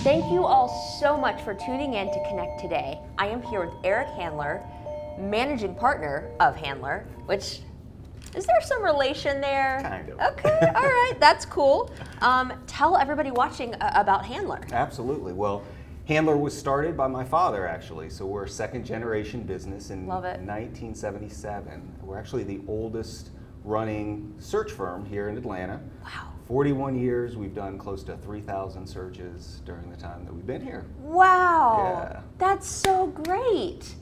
Thank you all so much for tuning in to Connect today. I am here with Eric Handler, managing partner of Handler, which, is there some relation there? Kind of. Okay, all right, that's cool. Tell everybody watching about Handler. Absolutely. Well, Handler was started by my father, actually. So we're a second generation business in Love it. 1977. We're actually the oldest running search firm here in Atlanta. Wow. 41 years, we've done close to 3,000 searches during the time that we've been here. Wow, Yeah. that's so great.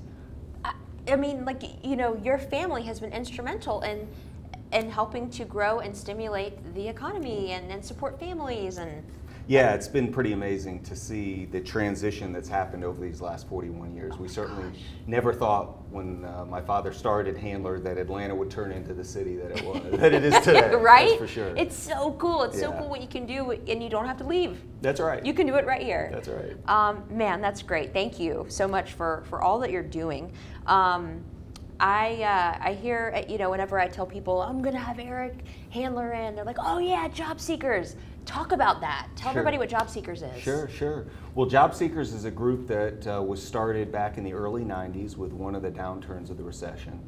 I mean, like, you know, your family has been instrumental in helping to grow and stimulate the economy and support families and. Yeah, it's been pretty amazing to see the transition that's happened over these last 41 years. We certainly never thought when my father started Handler that Atlanta would turn into the city that it was, that it is today. Right? That's for sure. It's so cool. It's so cool what you can do, and you don't have to leave. That's right. You can do it right here. That's right. Man, that's great. Thank you so much for all that you're doing. I hear, you know, whenever I tell people I'm going to have Eric Handler in, they're like, oh yeah, job seekers. Talk about that. Tell everybody what Job Seekers is. Sure. Well, Job Seekers is a group that was started back in the early 90s with one of the downturns of the recession.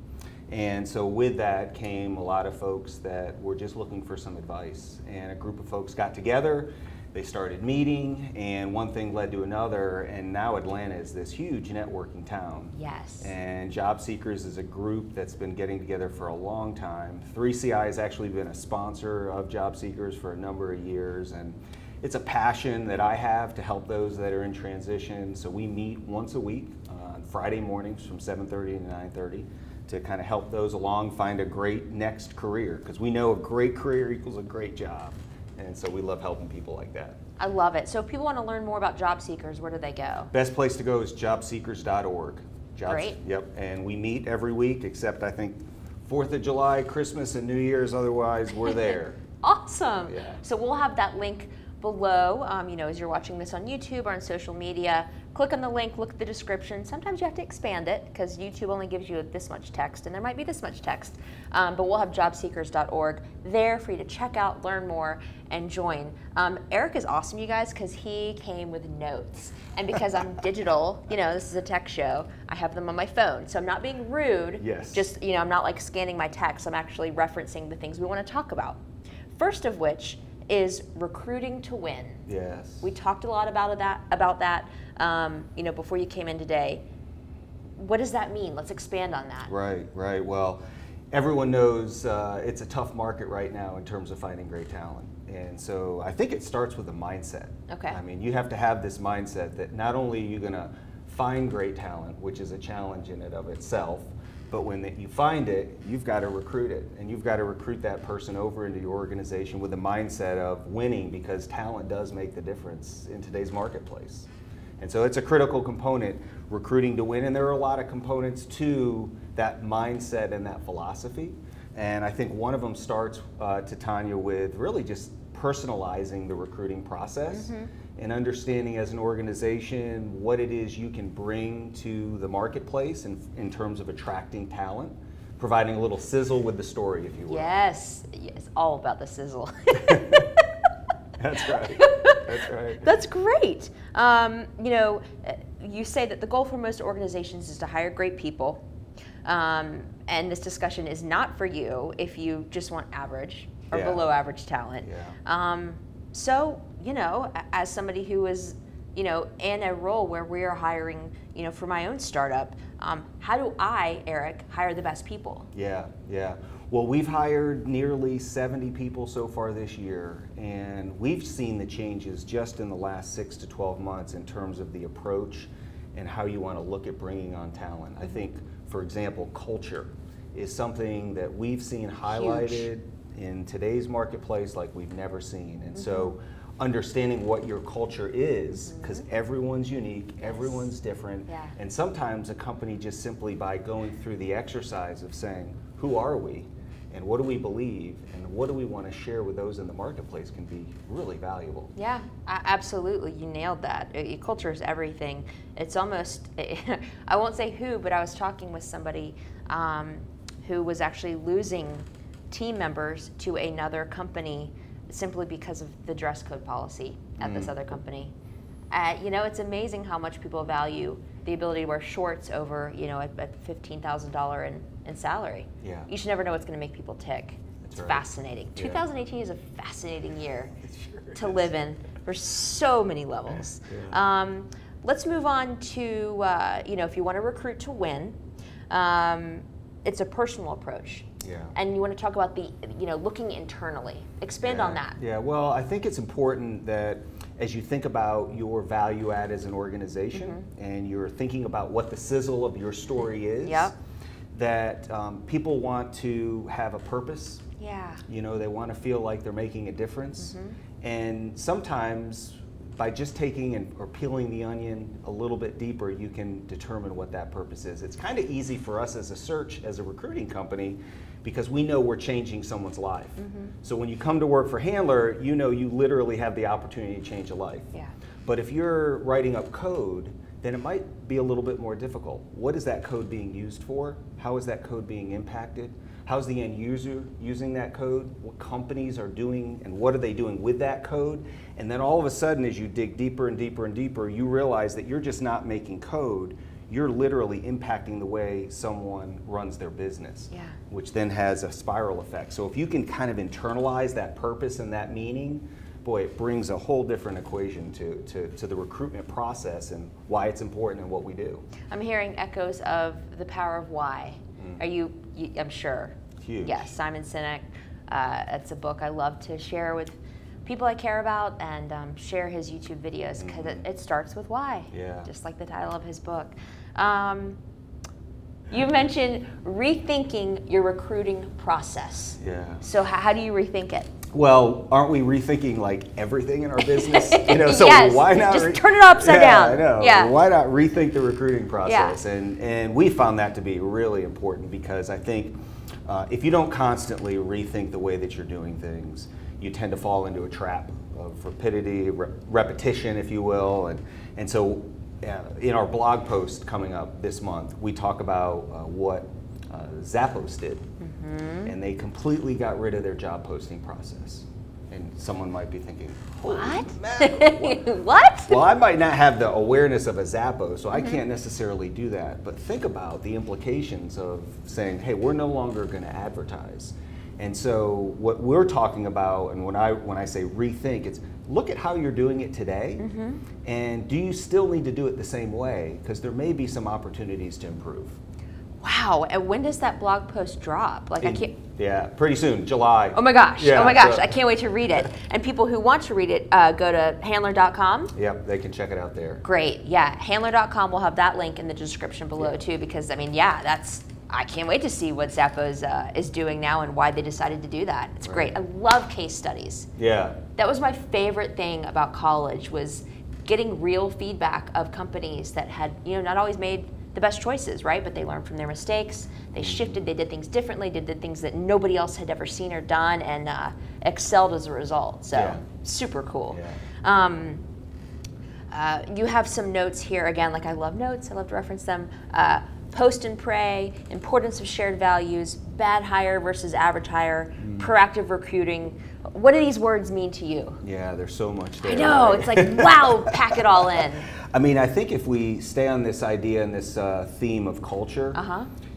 And so with that came a lot of folks that were just looking for some advice. And a group of folks got together, they started meeting, and one thing led to another, and now Atlanta is this huge networking town. Yes. And Job Seekers is a group that's been getting together for a long time. 3CI has actually been a sponsor of Job Seekers for a number of years, and it's a passion that I have to help those that are in transition. So we meet once a week on Friday mornings from 7:30 to 9:30 to kind of help those along find a great next career, because we know a great career equals a great job. And so we love helping people like that. I love it. So if people want to learn more about Job Seekers, where do they go? Best place to go is jobseekers.org. Great. Yep, and we meet every week except I think 4th of July, Christmas, and New Year's. Otherwise, we're there. Awesome. Yeah. So we'll have that link below, you know, as you're watching this on YouTube or on social media. Click on the link, look at the description. Sometimes you have to expand it because YouTube only gives you this much text, and there might be this much text. But we'll have jobseekers.org there for you to check out, learn more, and join. Eric is awesome, you guys, because he came with notes. And because I'm digital, you know, this is a tech show, I have them on my phone. So I'm not being rude. Yes. Just, you know, I'm not like scanning my text. I'm actually referencing the things we want to talk about. First of which is recruiting to win. Yes. We talked a lot about that, you know, before you came in today. What does that mean? Let's expand on that. Right. Well, everyone knows it's a tough market right now in terms of finding great talent. And so I think it starts with a mindset. Okay. I mean, you have to have this mindset that not only are you going to find great talent, which is a challenge in and of itself, but when you find it, you've got to recruit it. And you've got to recruit that person over into your organization with the mindset of winning, because talent does make the difference in today's marketplace. And so it's a critical component, recruiting to win. And there are a lot of components to that mindset and that philosophy. And I think one of them starts, to Tanya, with really just personalizing the recruiting process. And understanding as an organization what it is you can bring to the marketplace in terms of attracting talent, providing a little sizzle with the story, if you will. Yes, all about the sizzle. That's right. That's great. You know, you say that the goal for most organizations is to hire great people. And this discussion is not for you if you just want average or below average talent. Yeah. So, you know, as somebody who is, you know, in a role where we are hiring, you know, for my own startup, how do I, Eric, hire the best people? Yeah. Well, we've hired nearly 70 people so far this year, and we've seen the changes just in the last 6 to 12 months in terms of the approach and how you want to look at bringing on talent. I think, for example, culture is something that we've seen highlighted in today's marketplace like we've never seen. And so understanding what your culture is, because everyone's unique, everyone's different, and sometimes a company just simply by going through the exercise of saying, who are we, and what do we believe, and what do we want to share with those in the marketplace can be really valuable. Yeah, absolutely. You nailed that. Culture is everything. It's almost, I won't say who, but I was talking with somebody who was actually losing team members to another company simply because of the dress code policy at this other company. You know, it's amazing how much people value the ability to wear shorts over, you know, a $15,000 in salary. Yeah. You should never know what's going to make people tick. It's fascinating. Yeah. 2018 is a fascinating year to live in for so many levels. Yeah. Let's move on to, you know, if you want to recruit to win, it's a personal approach. Yeah. And you want to talk about the, you know, looking internally. Expand on that. Yeah, well, I think it's important that as you think about your value add as an organization and you're thinking about what the sizzle of your story is, that people want to have a purpose. Yeah. You know, they want to feel like they're making a difference. And sometimes by just taking or peeling the onion a little bit deeper, you can determine what that purpose is. It's kind of easy for us as a search, as a recruiting company, because we know we're changing someone's life. So when you come to work for Handler, you know you literally have the opportunity to change a life. Yeah. But if you're writing up code, then it might be a little bit more difficult. What is that code being used for? How is that code being impacted? How's the end user using that code? What companies are doing and what are they doing with that code? And then all of a sudden, as you dig deeper and deeper and deeper, you realize that you're just not making code, you're literally impacting the way someone runs their business, which then has a spiral effect. So if you can kind of internalize that purpose and that meaning, boy, it brings a whole different equation to the recruitment process and why it's important and what we do. I'm hearing echoes of the power of why. Are you, I'm sure. Huge. Yes, Simon Sinek. It's a book I love to share with people I care about and share his YouTube videos because it starts with why, just like the title of his book. You mentioned rethinking your recruiting process. Yeah. So how do you rethink it? Well, aren't we rethinking like everything in our business? You know, so why not just turn it upside down? I know. Yeah. Why not rethink the recruiting process? And we found that to be really important because I think if you don't constantly rethink the way that you're doing things, you tend to fall into a trap of rapidity, repetition, if you will. And so in our blog post coming up this month, we talk about what Zappos did. And they completely got rid of their job posting process. And someone might be thinking, what? What? Well, I might not have the awareness of a Zappos, so I can't necessarily do that. But think about the implications of saying, hey, we're no longer going to advertise. And so what we're talking about, and when I say rethink, it's look at how you're doing it today, and do you still need to do it the same way? Because there may be some opportunities to improve. Wow, and when does that blog post drop? Like I can't. Yeah, pretty soon, July. Oh my gosh! Yeah, oh my gosh! I can't wait to read it. And people who want to read it, go to handler.com. Yep, they can check it out there. Great, yeah. Handler.com. We'll have that link in the description below too, because I mean, I can't wait to see what Zappos is doing now and why they decided to do that. It's great. I love case studies. Yeah. That was my favorite thing about college was getting real feedback of companies that had, you know, not always made the best choices, right? But they learned from their mistakes. They shifted, they did things differently, they did things that nobody else had ever seen or done, and excelled as a result. So super cool. Yeah. You have some notes here. Again, like I love notes, I love to reference them. Post and pray, importance of shared values, bad hire versus average hire, proactive recruiting. What do these words mean to you? Yeah, there's so much there. I know, right? It's like, wow, pack it all in. I mean, I think if we stay on this idea and this theme of culture,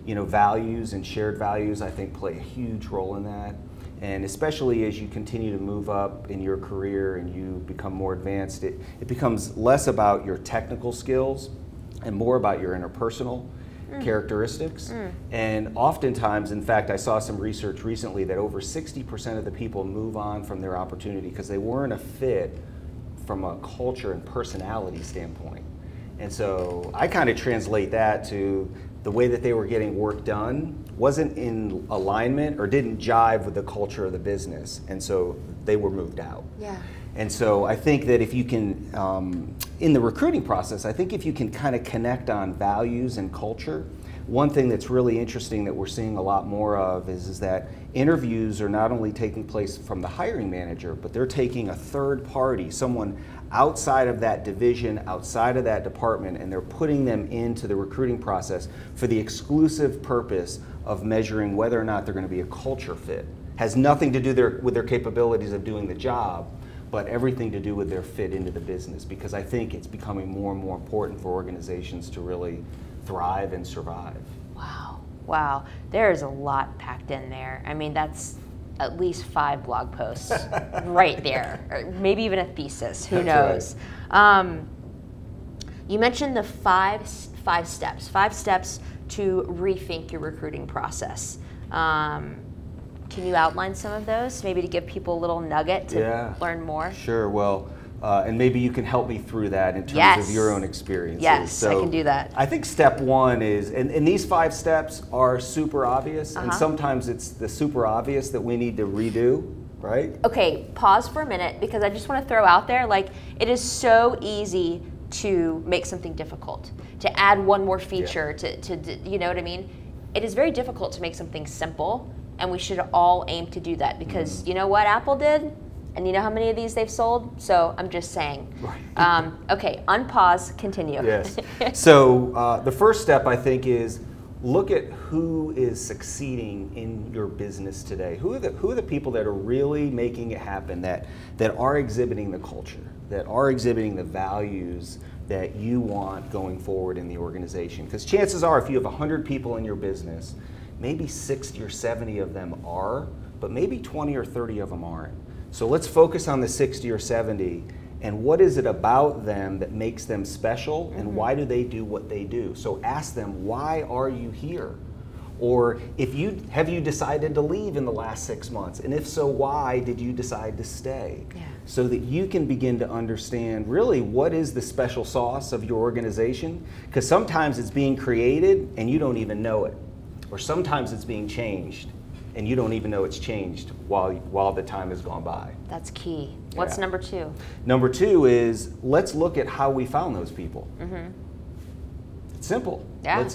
you know, values and shared values, I think play a huge role in that. And especially as you continue to move up in your career and you become more advanced, it becomes less about your technical skills and more about your interpersonal characteristics. And oftentimes, in fact, I saw some research recently that over 60% of the people move on from their opportunity because they weren't a fit from a culture and personality standpoint. And so I kind of translate that to the way that they were getting work done wasn't in alignment or didn't jive with the culture of the business. And so they were moved out. Yeah. And so I think that if you can, in the recruiting process, I think if you can kind of connect on values and culture, one thing that's really interesting that we're seeing a lot more of is that interviews are not only taking place from the hiring manager, but they're taking a third party, someone outside of that division, outside of that department, and they're putting them into the recruiting process for the exclusive purpose of measuring whether or not they're going to be a culture fit. Has nothing to do with their capabilities of doing the job, but everything to do with their fit into the business, because I think it's becoming more and more important for organizations to really thrive and survive. Wow, wow. There is a lot packed in there. I mean, that's at least 5 blog posts right there, or maybe even a thesis, who knows. Right. You mentioned the five steps to rethink your recruiting process. Can you outline some of those, maybe to give people a little nugget to learn more? Sure. Well, and maybe you can help me through that in terms of your own experiences. Yes, so I can do that. I think step 1 is, and these 5 steps are super obvious, and sometimes it's the super obvious that we need to redo, right? Okay, pause for a minute, because I just want to throw out there, like, it is so easy to make something difficult, to add one more feature, to you know what I mean? It is very difficult to make something simple, and we should all aim to do that, because you know what Apple did? And you know how many of these they've sold? So I'm just saying. Right. Okay, unpause, continue. Yes. So the first step, I think, is look at who is succeeding in your business today. Who are the people that are really making it happen, that are exhibiting the culture, that are exhibiting the values that you want going forward in the organization? Because chances are, if you have 100 people in your business, maybe 60 or 70 of them are, but maybe 20 or 30 of them aren't. So let's focus on the 60 or 70, and what is it about them that makes them special, and why do they do what they do? So ask them, why are you here? Or have you decided to leave in the last 6 months? And if so, why did you decide to stay? Yeah. So that you can begin to understand really what is the special sauce of your organization, because sometimes it's being created and you don't even know it. Or sometimes it's being changed and you don't even know it's changed while the time has gone by. That's key. What's number 2? Number 2 is, let's look at how we found those people. It's simple. Yeah.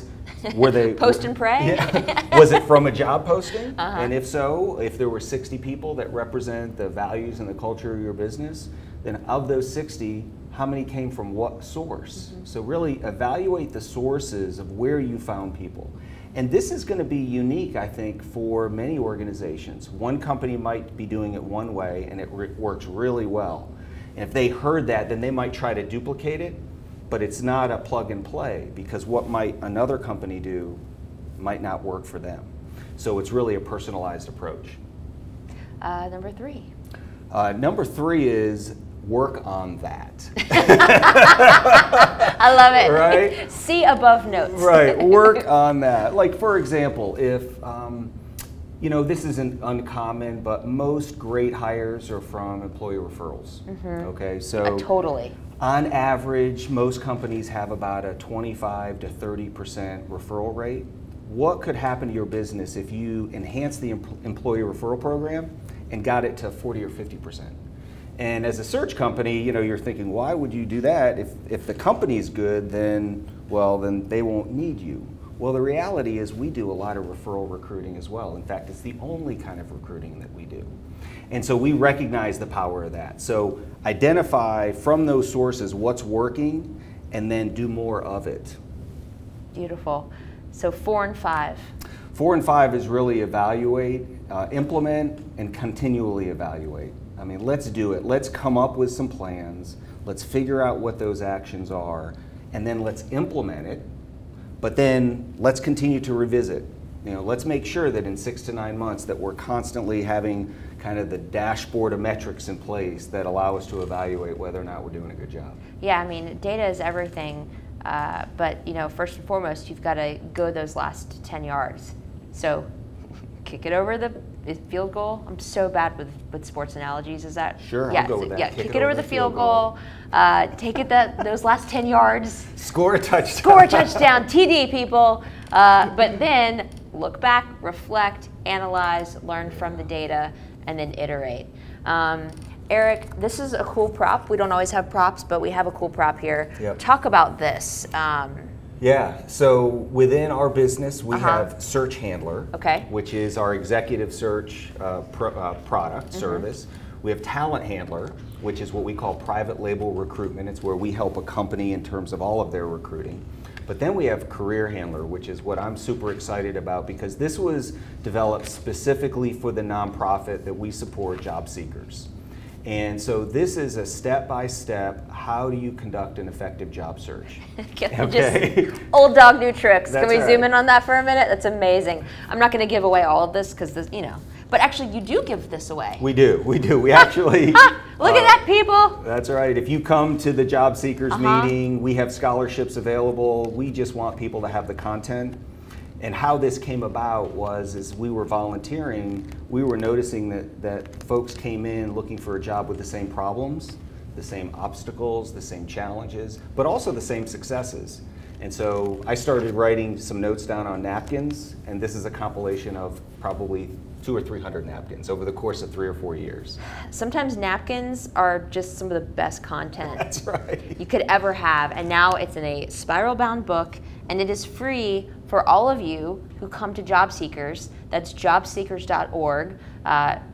Were they post and pray? Yeah. Was it from a job posting? And if so, if there were 60 people that represent the values and the culture of your business, then of those 60, how many came from what source? So really evaluate the sources of where you found people. And this is going to be unique, I think, for many organizations. One company might be doing it one way and it works really well. And if they heard that, then they might try to duplicate it, but it's not a plug and play, because what might another company do might not work for them. So it's really a personalized approach. Number 3. Number 3 is work on that. I love it. Right? See above notes. Right, work on that. Like, for example, if, you know, this isn't uncommon, but most great hires are from employee referrals. Okay, so totally. On average, most companies have about a 25 to 30% referral rate. What could happen to your business if you enhance the employee referral program and got it to 40 or 50%? And as a search company, you know, you're thinking, why would you do that? If the company's good, then they won't need you. Well, the reality is we do a lot of referral recruiting as well. In fact, it's the only kind of recruiting that we do. And so we recognize the power of that. So identify from those sources what's working and then do more of it. Beautiful. So 4 and 5. 4 and 5 is really evaluate, implement, and continually evaluate. I mean, let's do it. Let's come up with some plans. Let's figure out what those actions are, and then let's implement it. But then let's continue to revisit. You know, let's make sure that in 6 to 9 months that we're constantly having kind of the dashboard of metrics in place that allow us to evaluate whether or not we're doing a good job. Yeah, I mean, data is everything, but you know, first and foremost, you've got to go those last 10 yards. So kick it over the field goal. I'm so bad with sports analogies. Is that? Sure, yeah, I'll go with that. Yeah, kick it over the field goal. Take it those last 10 yards. Score a touchdown. Score a touchdown. TD, people. But then look back, reflect, analyze, learn from the data, and then iterate. Eric, this is a cool prop. We don't always have props, but we have a cool prop here. Yep. Talk about this. Yeah, so within our business, we have Search Handler, which is our executive search product, service. We have Talent Handler, which is what we call private label recruitment. It's where we help a company in terms of all of their recruiting. But then we have Career Handler, which is what I'm super excited about, because this was developed specifically for the nonprofit that we support, job seekers. And so this is a step-by-step, how do you conduct an effective job search? Okay. Just old dog, new tricks. That's Can we right. zoom in on that for a minute? That's amazing. I'm not going to give away all of this because, you know, but actually you do give this away. We do. We actually. Look at that, people. That's right. If you come to the job seekers meeting, we have scholarships available. We just want people to have the content. And how this came about was, as we were volunteering, we were noticing that folks came in looking for a job with the same problems, the same obstacles, the same challenges, but also the same successes. And so I started writing some notes down on napkins, and this is a compilation of probably 200 or 300 napkins over the course of 3 or 4 years. Sometimes napkins are just some of the best content That's right. you could ever have, and now it's in a spiral-bound book, and it is free for all of you who come to Job Seekers. That's jobseekers.org.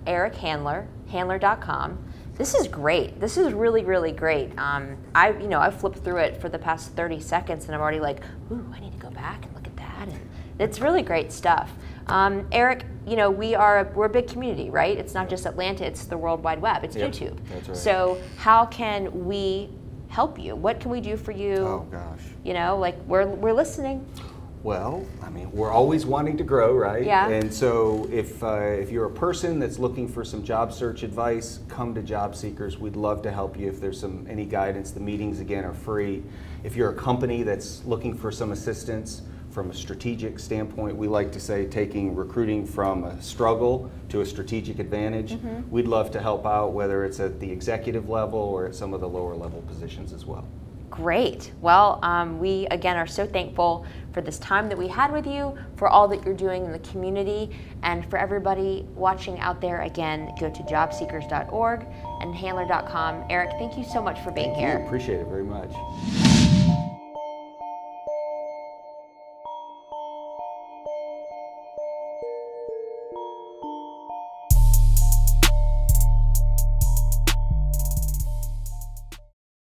Eric Handler, handler.com. This is great. This is really, really great. I've flipped through it for the past 30 seconds, and I'm already like, ooh, I need to go back and look at that. And it's really great stuff. Eric, you know, we're a big community, right? It's not just Atlanta, it's the World Wide Web, it's YouTube. That's right. So how can we help you? What can we do for you? Oh gosh. You know, like we're listening. Well, I mean, we're always wanting to grow, right? Yeah. And so if you're a person that's looking for some job search advice, come to Job Seekers. We'd love to help you if there's any guidance. The meetings, again, are free. If you're a company that's looking for some assistance from a strategic standpoint, we like to say taking recruiting from a struggle to a strategic advantage. We'd love to help out, whether it's at the executive level or at some of the lower level positions as well. Great. Well, we again are so thankful for this time that we had with you, for all that you're doing in the community, and for everybody watching out there. Again, go to jobseekers.org and handler.com. Eric, thank you so much for being here. Appreciate it very much.